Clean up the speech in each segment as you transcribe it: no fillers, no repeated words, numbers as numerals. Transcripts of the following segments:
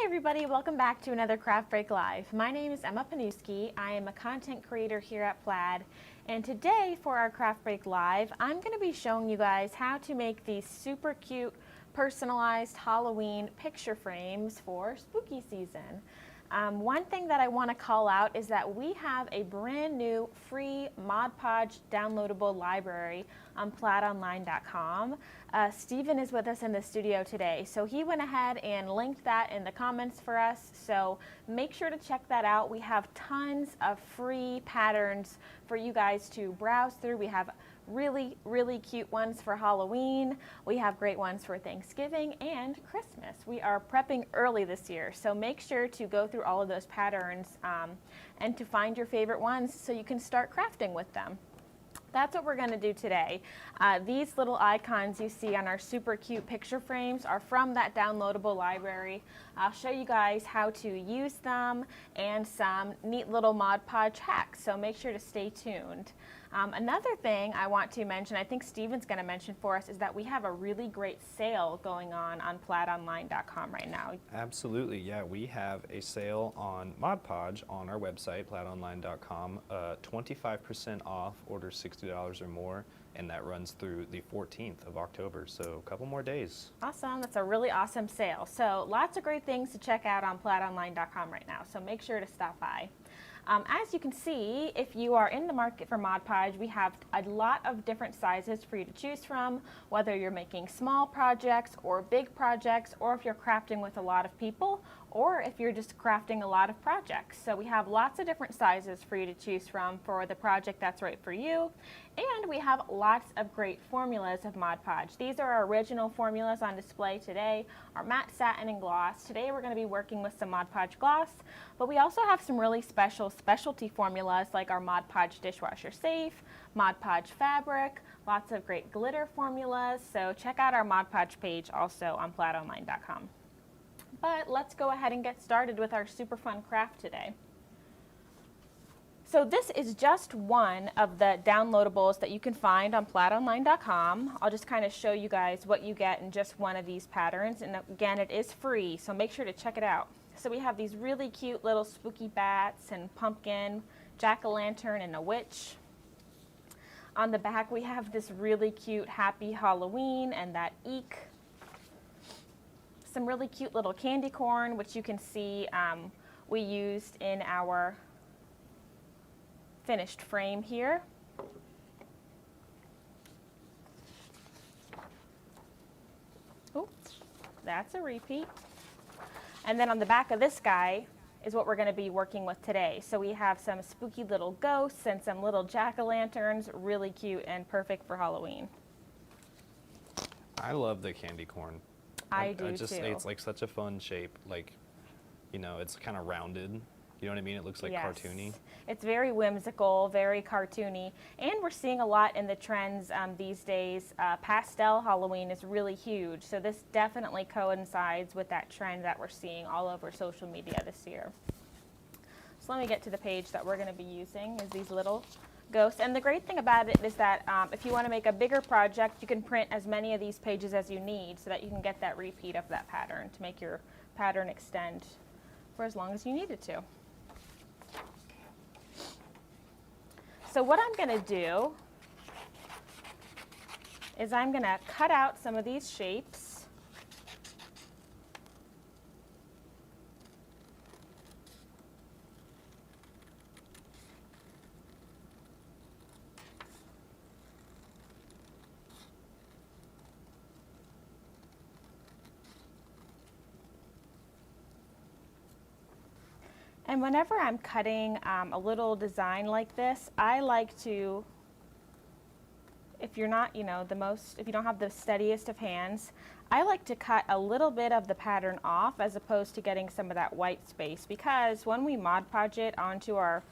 everybody, welcome back to another Craft Break Live. My name is Emma Panuski. I am a content creator here at Plaid, and today for our Craft Break Live, I'm going to be showing you guys how to make these super cute personalized Halloween picture frames for spooky season. One thing that I want to call out is that we have a brand new free Mod Podge downloadable library on plaidonline.com. Steven is with us in the studio today, so he went ahead and linked that in the comments for us, so make sure to check that out. We have tons of free patterns for you guys to browse through. We have really cute ones for Halloween. We have great ones for Thanksgiving and Christmas. We are prepping early this year, so make sure to go through all of those patterns and to find your favorite ones so you can start crafting with them. That's what we're going to do today. These little icons you see on our super cute picture frames are from that downloadable library. I'll show you guys how to use them and some neat little Mod Podge hacks, so make sure to stay tuned. Another thing I want to mention, I think Steven's going to mention for us, is that we have a really great sale going on plaidonline.com right now. Absolutely, yeah. We have a sale on Mod Podge on our website, plaidonline.com, 25% off orders $60 or more, and that runs through the 14th of October, so a couple more days. Awesome, that's a really awesome sale. So lots of great things to check out on plaidonline.com right now, so make sure to stop by. As you can see, if you are in the market for Mod Podge, we have a lot of different sizes for you to choose from, whether you're making small projects or big projects, or if you're crafting with a lot of people, or if you're just crafting a lot of projects. So we have lots of different sizes for you to choose from for the project that's right for you. And we have lots of great formulas of Mod Podge. These are our original formulas on display today, our matte satin and gloss. Today we're going to be working with some Mod Podge gloss, but we also have some really specialty formulas like our Mod Podge dishwasher safe, Mod Podge fabric, lots of great glitter formulas. So check out our Mod Podge page also on plaidonline.com. But let's go ahead and get started with our super fun craft today. So this is just one of the downloadables that you can find on plaidonline.com. I'll just kind of show you guys what you get in just one of these patterns, and again, it is free, so make sure to check it out. So we have these really cute little spooky bats and pumpkin, jack-o'-lantern, and a witch. On the back we have this really cute happy Halloween and that eek. Some really cute little candy corn, which you can see we used in our finished frame here. Oh, that's a repeat. And then on the back of this guy is what we're going to be working with today. So we have some spooky little ghosts and some little jack-o'-lanterns, really cute and perfect for Halloween. I love the candy corn. I do too. It's like such a fun shape, like, you know, it's kind of rounded. You know what I mean? It looks like cartoony. It's very whimsical, very cartoony, and we're seeing a lot in the trends these days. Pastel Halloween is really huge, so this definitely coincides with that trend that we're seeing all over social media this year. So let me get to the page that we're going to be using, is these little ghosts. And the great thing about it is that if you want to make a bigger project, you can print as many of these pages as you need so that you can get that repeat of that pattern to make your pattern extend for as long as you need it to. So what I'm going to do is I'm going to cut out some of these shapes. And whenever I'm cutting a little design like this, I like to, if you're not, if you don't have the steadiest of hands, I like to cut a little bit of the pattern off as opposed to getting some of that white space, because when we Mod Podge it onto our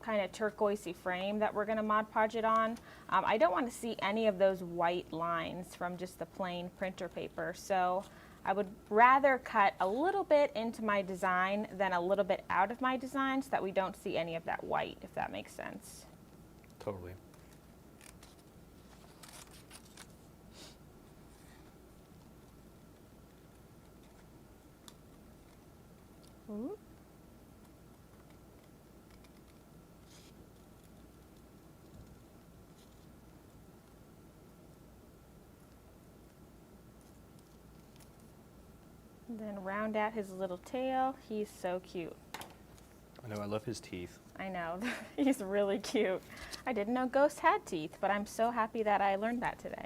kind of turquoisey frame that we're going to Mod Podge it on, I don't want to see any of those white lines from just the plain printer paper. So I would rather cut a little bit into my design than a little bit out of my design so that we don't see any of that white, if that makes sense. Totally. Ooh. Then round out his little tail. He's so cute. I know, I love his teeth. I know, he's really cute. I didn't know ghosts had teeth, but I'm so happy that I learned that today.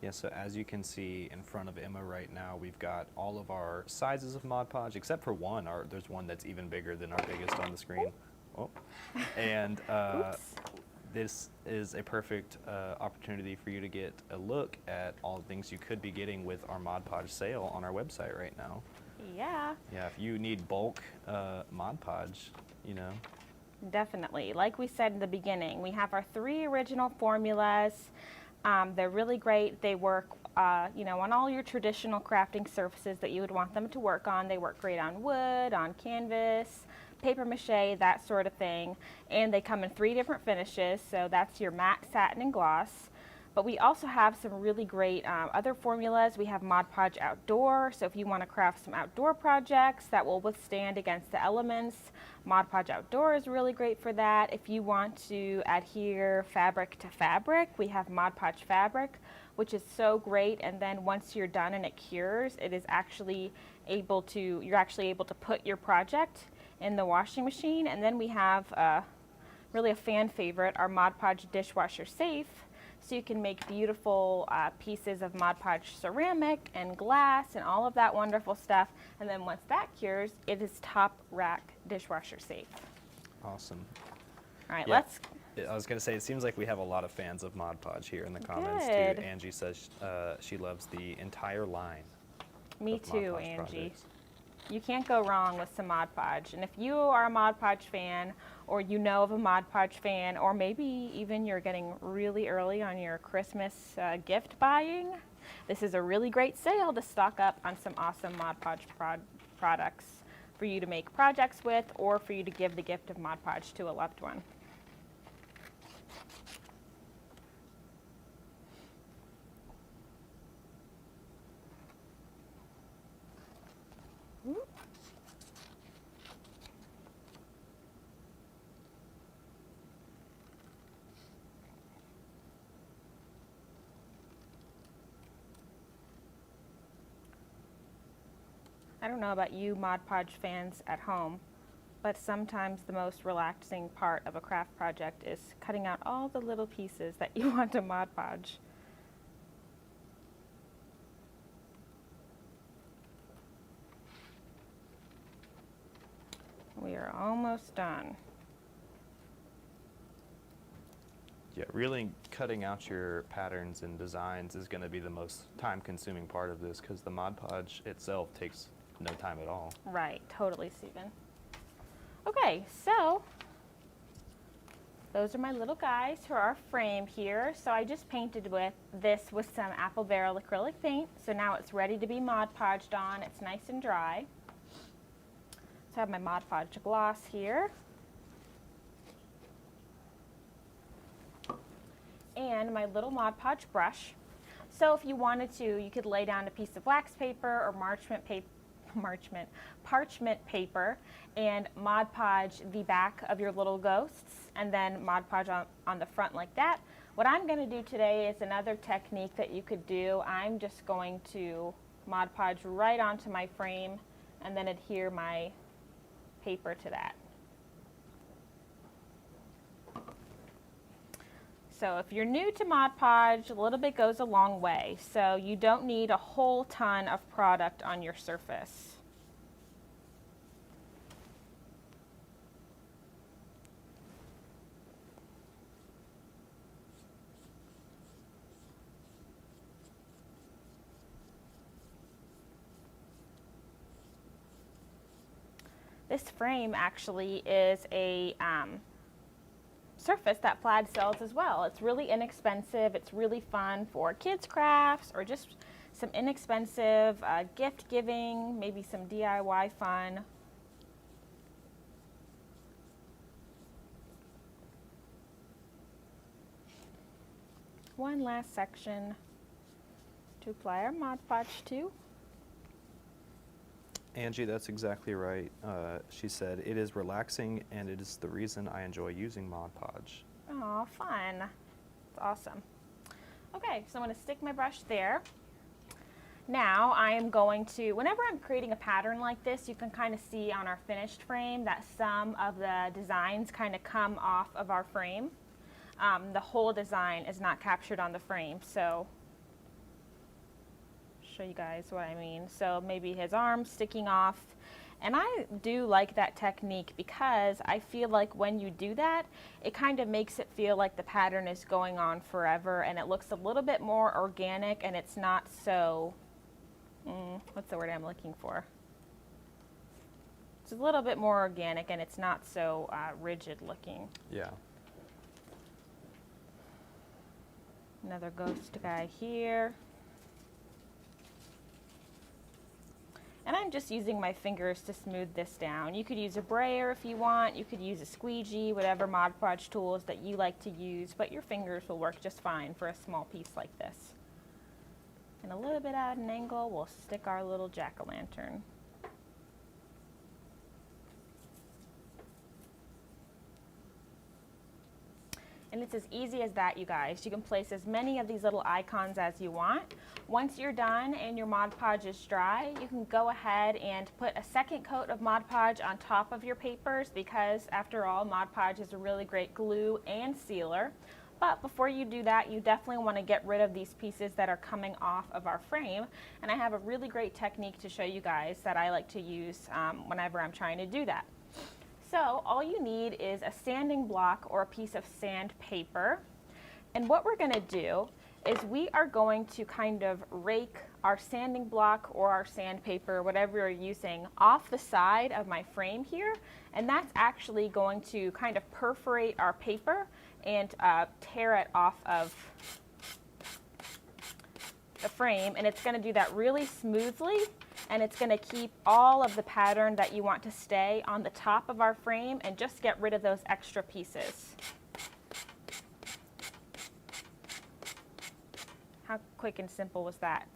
Yeah, so as you can see in front of Emma right now, we've got all of our sizes of Mod Podge, except for one. There's one that's even bigger than our biggest on the screen. Oh. And this is a perfect opportunity for you to get a look at all the things you could be getting with our Mod Podge sale on our website right now. Yeah. Yeah, if you need bulk Mod Podge, you know. Definitely. Like we said in the beginning, we have our 3 original formulas. They're really great. They work, on all your traditional crafting surfaces that you would want them to work on. They work great on wood, on canvas, paper mache, that sort of thing. And they come in 3 different finishes. So that's your matte, satin, and gloss. But we also have some really great other formulas. We have Mod Podge Outdoor, so if you want to craft some outdoor projects that will withstand against the elements, Mod Podge Outdoor is really great for that. If you want to adhere fabric to fabric, we have Mod Podge Fabric, which is so great, and then once you're done and it cures, it is actually you're actually able to put your project in the washing machine. And then we have really a fan favorite, our Mod Podge Dishwasher Safe. So you can make beautiful pieces of Mod Podge ceramic and glass and all of that wonderful stuff. And then once that cures, it is top rack dishwasher safe. Awesome. All right, Yeah. let's. I was going to say, it seems like we have a lot of fans of Mod Podge here in the comments Good. too. Angie says she loves the entire line. Me of Mod too, Podge Angie. projects. You can't go wrong with some Mod Podge. And if you are a Mod Podge fan, or you know of a Mod Podge fan, or maybe even you're getting really early on your Christmas gift buying, this is a really great sale to stock up on some awesome Mod Podge products for you to make projects with, or for you to give the gift of Mod Podge to a loved one. I don't know about you Mod Podge fans at home, but sometimes the most relaxing part of a craft project is cutting out all the little pieces that you want to Mod Podge. We are almost done. Yeah, really cutting out your patterns and designs is going to be the most time-consuming part of this, because the Mod Podge itself takes no time at all. Right, totally, Stephen. Okay, so those are my little guys for our frame here. So I just painted this with some apple barrel acrylic paint. So now it's ready to be Mod Podged on. It's nice and dry. So I have my Mod Podge gloss here. And my little Mod Podge brush. So if you wanted to, you could lay down a piece of wax paper or parchment paper and Mod Podge the back of your little ghosts, and then Mod Podge on the front like that. What I'm going to do today is another technique that you could do. I'm just going to Mod Podge right onto my frame and then adhere my paper to that. So if you're new to Mod Podge, a little bit goes a long way. So you don't need a whole ton of product on your surface. This frame actually is a surface that Plaid sells as well. It's really inexpensive. It's really fun for kids crafts or just some inexpensive gift giving, maybe some DIY fun. One last section to apply our Mod Podge to. Angie, that's exactly right. She said, it is relaxing and it is the reason I enjoy using Mod Podge. Oh, fun. That's awesome. Okay, so I'm going to stick my brush there. Now I am going to, whenever I'm creating a pattern like this, you can kind of see on our finished frame that some of the designs kind of come off of our frame. The whole design is not captured on the frame, so show you guys what I mean. So maybe his arm sticking off, and I do like that technique because I feel like when you do that, it kind of makes it feel like the pattern is going on forever, and it looks a little bit more organic, and it's not so, what's the word I'm looking for? It's a little bit more organic, and it's not so rigid looking. Yeah. Another ghost guy here. And I'm just using my fingers to smooth this down. You could use a brayer if you want. You could use a squeegee, whatever Mod Podge tools that you like to use, but your fingers will work just fine for a small piece like this. And a little bit at an angle, we'll stick our little jack-o'-lantern. And it's as easy as that, you guys. You can place as many of these little icons as you want. Once you're done and your Mod Podge is dry, you can go ahead and put a second coat of Mod Podge on top of your papers because, after all, Mod Podge is a really great glue and sealer. But before you do that, you definitely want to get rid of these pieces that are coming off of our frame. And I have a really great technique to show you guys that I like to use whenever I'm trying to do that. So all you need is a sanding block or a piece of sandpaper. And what we're going to do is we are going to kind of rake our sanding block or our sandpaper, whatever you're using, off the side of my frame here. And that's actually going to kind of perforate our paper and tear it off of the frame. And it's going to do that really smoothly. And it's going to keep all of the pattern that you want to stay on the top of our frame and just get rid of those extra pieces. How quick and simple was that?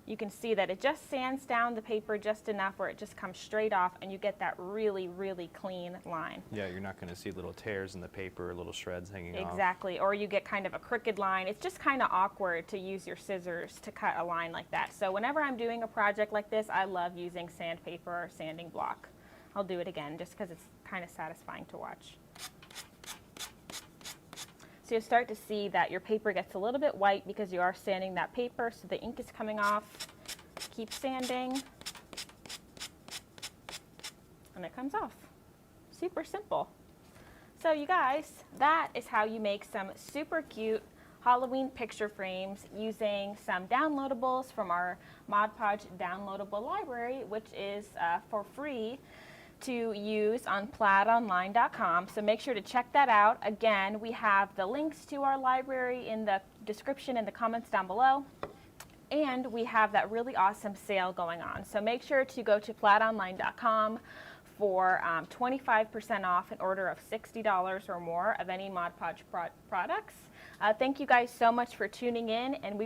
You can see that it just sands down the paper just enough where it just comes straight off and you get that really, really clean line. Yeah, you're not going to see little tears in the paper, little shreds hanging off. Exactly, or you get kind of a crooked line. It's just kind of awkward to use your scissors to cut a line like that. So whenever I'm doing a project like this, I love using sandpaper or sanding block. I'll do it again just because it's kind of satisfying to watch. So you'll start to see that your paper gets a little bit white because you are sanding that paper, so the ink is coming off. Keep sanding, and it comes off. Super simple. So you guys, that is how you make some super cute Halloween picture frames using some downloadables from our Mod Podge downloadable library, which is for free to use on plaidonline.com. So make sure to check that out. Again, we have the links to our library in the description and the comments down below. And we have that really awesome sale going on. So make sure to go to plaidonline.com for 25% off an order of $60 or more of any Mod Podge products. Thank you guys so much for tuning in, and we